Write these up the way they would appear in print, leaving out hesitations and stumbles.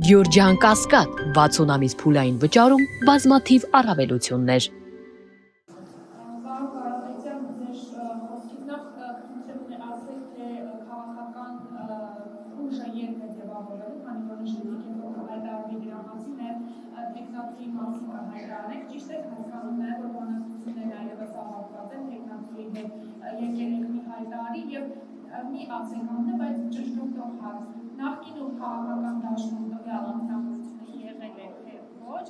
Գյուրջան Կասկադ 60 ամիս փուլային վճարում բազմաթիվ առավելություններ։ Մի ասենքանն է, բայց ճշգրտող հարց։ Նախկինում քաղաքական դաշտում տվյալ անձնավորությունը եղել է թե ոչ,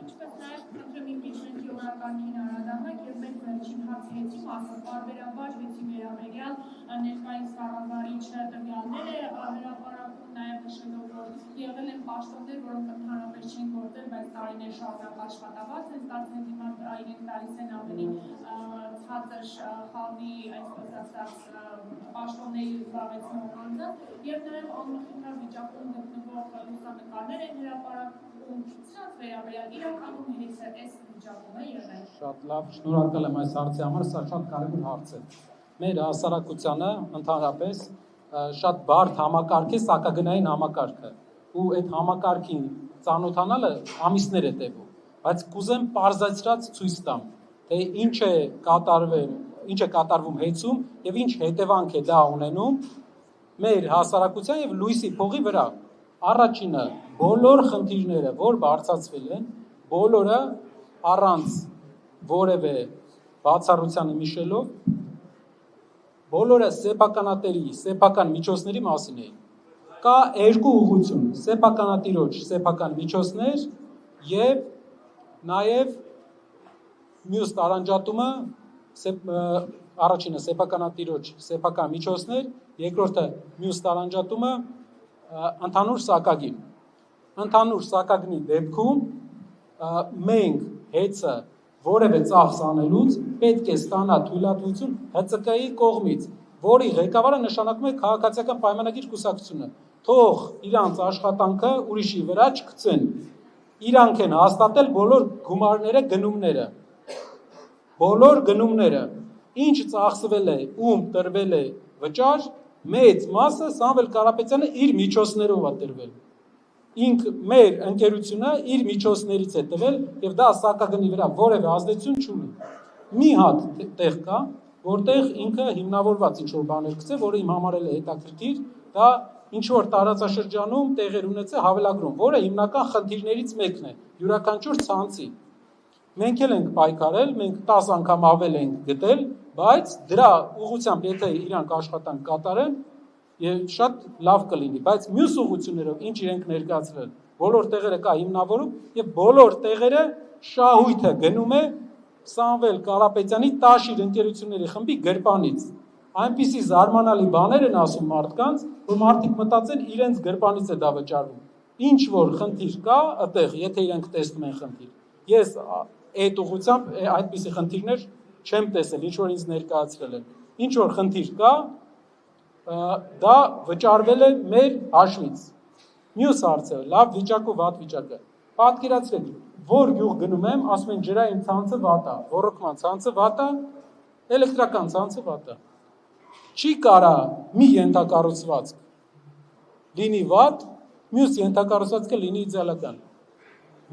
ինչպես նաև խնդրեմ իմպիչմենտի օրակարգին անդրադառնանք եւ մեր վերջին հարցի հետի մասը պարբերաբար հետի վերաբերյալ ներկայիս կառավարիչը տվյալներ է հրապարակում, նաև նշելով, որ եղել են պաշտոններ, որոնք ընդհանրապես չեն գործել, բայց տարիներ շարունակ աշխատավարձ են ստացել, հիմա իրենք տալիս են ավելի ցածր խավի, այսպես ասած, պաշտոնների զբաղեցնող անձը, եւ նաեւ անմխիթար վիճակում գտնվող լուսանկարներ են հրապարակում, սրանց վերաբերյալ իրականում հենց այս վիճակում է եղել։ Շատ լավ, շնորհակալ եմ այս հարցի համար, սա շատ կարևոր հարց է։ Մեր հասարակությանը ընդհանրապես շատ բարդ համակարգ է սակագնային համակարգը, ու այդ համակարգին ծանոթանալը ամիսներ է տևում, բայց կուզեմ պարզացրած ցույց տամ, թե ինչ է կատարվում հեծում եւ ինչ հետևանք է դա ունենում մեր հասարակության եւ լույսի փողի վրա։ Առաջինը, բոլոր խնդիրները, որ բարձրացվել են, բոլորը առանց որևէ բացառության իմիշելով, բոլորը սեփականատերի, սեփական միջոցների մասին էին։ Կա երկու ուղղություն՝ սեփականատիրոջ սեփական միջոցներ եւ նաեւ մյուս տարանջատումը առաջինը սեփականատիրոջ սեփական միջոցներ, երկրորդը մյուս տարանջատումը ընդհանուր սակագին։ Ընդհանուր սակագնի դեպքում մենք հեծը որևէ ծախս անելուց պետք է ստանա թույլատվություն ՀՑԿ-ի կողմից, որի ղեկավարը նշանակում է քաղաքացիական պայմանագիր կուսակցությունը։ Թող իրանց աշխատանքը ուրիշի վրա չգցեն։ Իրանք են հաստատել բոլոր գումարները, գնումները։ Բոլոր գնումները, ինչ ծախսվել է, ում տրվել է վճար, մեծ մասը Սամվել Կարապետյանը իր միջոցներով է տրվել։ Ինք մեր ընկերությունը իր միջոցներից է տվել եւ դա սակագնի վրա որևէ ազդեցություն չունի։ Մի հատ տեղ կա, որտեղ ինքը հիմնավորված ինչ-որ բաներ գցե, որը իմ համար է հետաքրքիր, դա ինչ-որ տարածաշրջանում տեղեր ունեցել հավելագրում, որը հիմնական խնդիրներից մեկն է, յուրաքանչյուր ցանցի։ Մենք էլ ենք պայքարել, մենք 10 անգամ ավել ենք գտել, բայց դրա ուղղությամբ եթե իրանք աշխատանք կատարեն, եւ շատ լավ կլինի, բայց մյուս ուղղություններով ինչ իրենք ներկայացրել, բոլոր տեղերը կա հիմնավորում եւ բոլոր տեղերը շահույթը գնում է Սամվել Կարապետյանի Տաշիր ընկերությունների խմբի գրպանից։ Այնպիսի զարմանալի բաներ են ասում մարդկանց, որ մարդիկ մտածեն իրենց գրպանից է դա վճարվում։ Ինչ որ խնդիր կա, այդտեղ, եթե իրենք տեսնում են խնդիր։ Ես այդ ուղղությամբ այդպիսի խնդիրներ չեմ տեսել, ինչ որ ինձ ներկայացրել են։ Ինչ որ խնդիր կա, դա վճարվել է մեր հաշվից։ Մյուս հարցը, լավ վիճակը, վատ վիճակը։ Պատկերացրեք, որ գյուղ գնում եմ, ասում են ջրային ցանցը վատ է, ռոռոկման ցանցը վատ է, էլեկտրական ցանցը վատ է։ Չի կարա մի ենթակառուցվածք լինի վատ, մյուս ենթակառուցվածքը լինի իդեալական։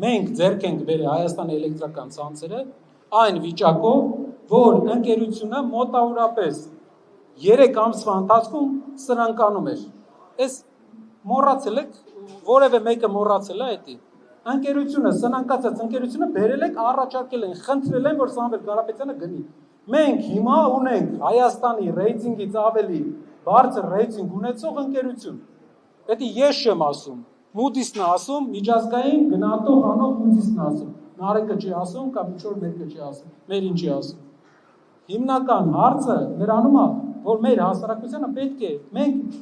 Մենք ձեռք ենք բերել Հայաստանի էլեկտրական ցանցերը այն վիճակով, որ ընկերությունը մոտավորապես 3 ամսվա ընթացքում սրանկանում էր։ Այս մոռացել եք, որևէ մեկը մոռացել է դա։ Ընկերությունը, սնանկացած ընկերությունը բերել եք, առաջարկել են, խնդրել են, որ Սամվել Կարապետյանը գնի։ Մենք հիմա ունենք Հայաստանի ռեյտինգից ավելի բարձր ռեյտինգ ունեցող ընկերություն։ Դա ես չեմ ասում, Moody's-ն է ասում, միջազգային գնահատող անող Moody's-ն է ասում։ Նարեկը չի ասում, կամ ինչ-որ մեկը չի ասում, մեր ինչի ասում։ Հիմնական հարցը նրանում է, որ մեր հասարակությանը պետք է մենք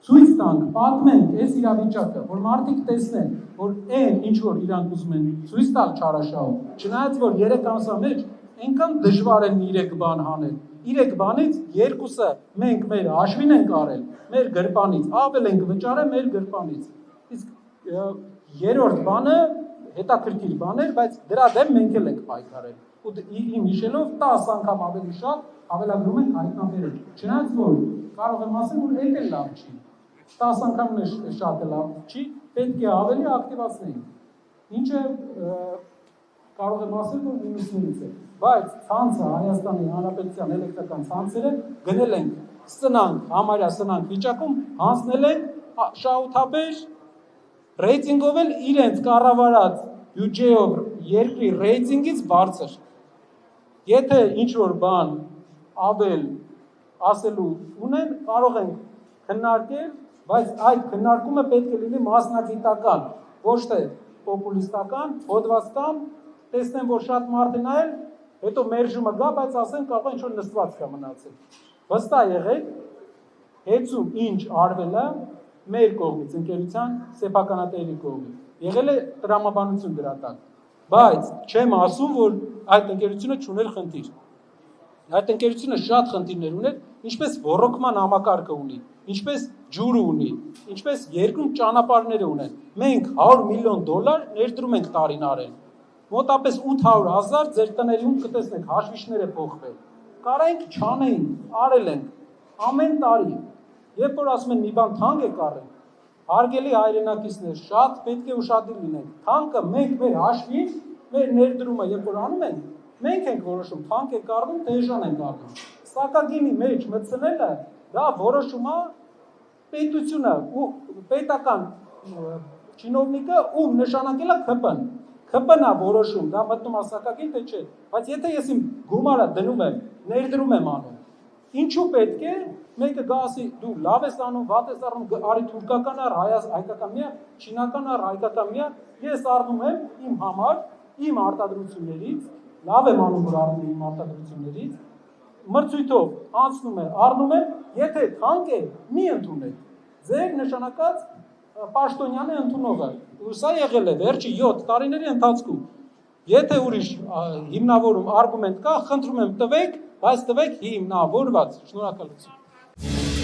ցույց տանք, պատմենք այս իրավիճակը, որ մարդիկ տեսնեն, որ այն ինչ որ իրանք ուզում են ցույց տալ չարաշահում, չնայած որ 3 ամսվա մեջ այնքան դժվար են 3 բան հանել։ 3 բանից 2-ը մենք մեր հաշվին ենք արել, մեր գրպանից, ավել ենք վճարել մեր գրպանից։ Իսկ երրորդ բանը հետաքրքիր բան էր, բայց դրա դեմ մենք էլ ենք պայքարել։ Ու իմ հիշելով 10 անգամ ավելի շատ հավելագրում ենք հայտնաբերել։ Չնայած որ կարող եմ ասել, որ դա էլ լավ չի։ 10 անգամն է շատ լավ չի, պետք է ավելի ակտիվացնեին։ Ինչը կարող եմ ասել, որ մյուսներից է, բայց ցանցը Հայաստանի Հանրապետության էլեկտրական ցանցերը գնել ենք սնանք, համարյա սնանք վիճակում հանձնել ենք շահութաբեր ռեյտինգով էլ իրենց կառավարած բյուջեով երկրի ռեյտինգից բարձր։ Եթե ինչ-որ բան ավել ասելու ունեն, կարող ենք քննարկել, բայց այդ քննարկումը պետք է լինի մասնագիտական, ոչ թե պոպուլիստական, հոդվածքամ, տեսնեմ, որ շատ մարդ է նայել, հետո մերժումը գա, բայց ասեն կարող է ինչ-որ նստված կա մնացել։ Վստահ եղեք, հեծում ինչ արվել է մեր կողմից, ընկերության սեփականատերի կողմից։ Եղել է տրամաբանություն դրա տակ, բայց չեմ ասում, որ այդ ընկերությունը չուներ խնդիր։ Այդ ընկերությունը շատ խնդիրներ ուներ, ինչպես ոռոգման համակարգը ունի, ինչպես ջուրը ունի, ինչպես երկրում ճանապարհները ունեն։ Մենք $100 միլիոն ներդրում ենք տարին, մոտապես 800,000 ձեր տներում կտեսնեք հաշվիչները փոխվել։ Կարենք չանեին, արել ենք ամեն տարի։ Երբ որ ասում են մի բան թանկ է կառել, հարգելի հայրենակիցներ, շատ պետք է ուշադիր լինենք։ Թանկը մենք մեր հաշվին, մեր ներդրումը երբ որ անում ենք, մենք ենք որոշում, թանկ է կառնում, թե էժան է կառնում։ Սակագինի մեջ մտցնելը դա որոշում է պետությունը ու պետական չինովնիկը ում նշանակել է ԿՊ-ն։ ԿՊ-ն է որոշում, դա մտնում է սակագին թե չէ։ Բայց եթե ես իմ գումարը դնում եմ, ներդրում եմ անում, ինչու պետք է մեկը գա ասի դու լավ ես անում, վատ ես անում, արի թուրքական առ, հայկական միա, չինական առ, հայկական միա, ես առնում եմ իմ համար, իմ արտադրություններից, լավ եմ անում, որ առնում եմ իմ արտադրություններից, մրցույթով անցնում եմ, առնում եմ, եթե թանկ է, մի ընդունեք, ձեր նշանակած պաշտոնյանը ընդունողը, ու սա եղել է վերջի 7 տարիների ընթացքում, եթե ուրիշ հիմնավորում արգումենտ կա, խնդրում եմ տվեք, բայց տվեք հիմնավորված, շնորհակալություն։